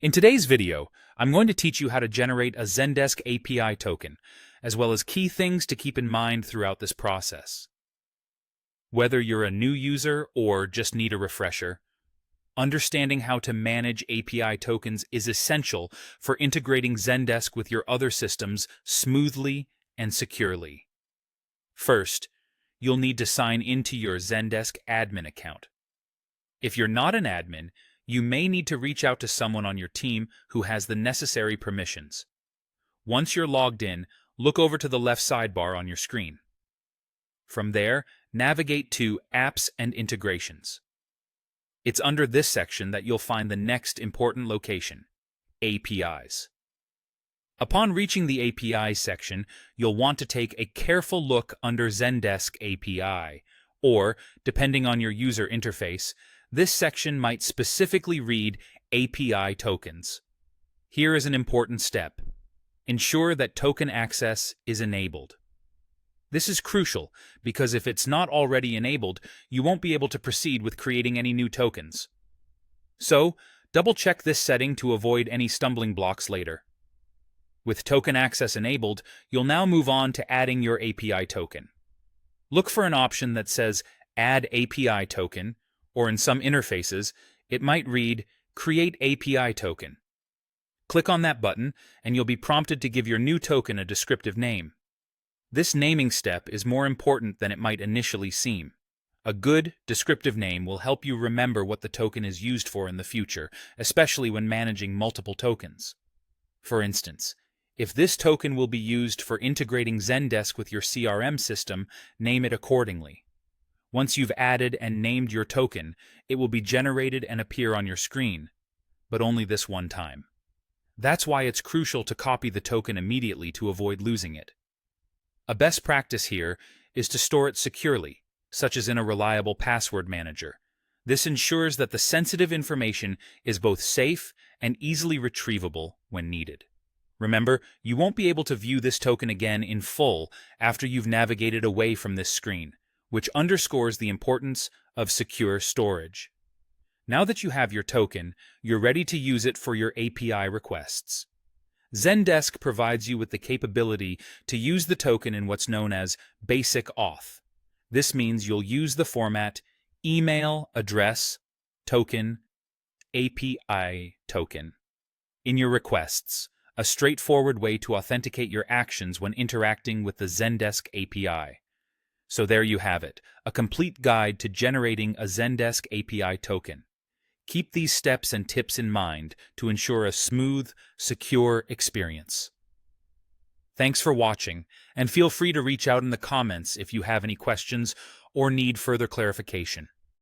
In today's video, I'm going to teach you how to generate a Zendesk API token, as well as key things to keep in mind throughout this process. Whether you're a new user or just need a refresher, understanding how to manage API tokens is essential for integrating Zendesk with your other systems smoothly and securely. First, you'll need to sign into your Zendesk admin account. If you're not an admin, you may need to reach out to someone on your team who has the necessary permissions. Once you're logged in, look over to the left sidebar on your screen. From there, navigate to Apps and Integrations. It's under this section that you'll find the next important location, APIs. Upon reaching the API section, you'll want to take a careful look under Zendesk API, or, depending on your user interface, this section might specifically read API tokens. Here is an important step. Ensure that token access is enabled. This is crucial because if it's not already enabled, you won't be able to proceed with creating any new tokens. So, double-check this setting to avoid any stumbling blocks later. With token access enabled, you'll now move on to adding your API token. Look for an option that says Add API Token, or in some interfaces, it might read Create API Token. Click on that button, and you'll be prompted to give your new token a descriptive name. This naming step is more important than it might initially seem. A good, descriptive name will help you remember what the token is used for in the future, especially when managing multiple tokens. For instance, if this token will be used for integrating Zendesk with your CRM system, name it accordingly. Once you've added and named your token, it will be generated and appear on your screen, but only this one time. That's why it's crucial to copy the token immediately to avoid losing it. A best practice here is to store it securely, such as in a reliable password manager. This ensures that the sensitive information is both safe and easily retrievable when needed. Remember, you won't be able to view this token again in full after you've navigated away from this screen, which underscores the importance of secure storage. Now that you have your token, you're ready to use it for your API requests. Zendesk provides you with the capability to use the token in what's known as basic auth. This means you'll use the format email address token API token in your requests, a straightforward way to authenticate your actions when interacting with the Zendesk API. So there you have it, a complete guide to generating a Zendesk API token. Keep these steps and tips in mind to ensure a smooth, secure experience. Thanks for watching, and feel free to reach out in the comments if you have any questions or need further clarification.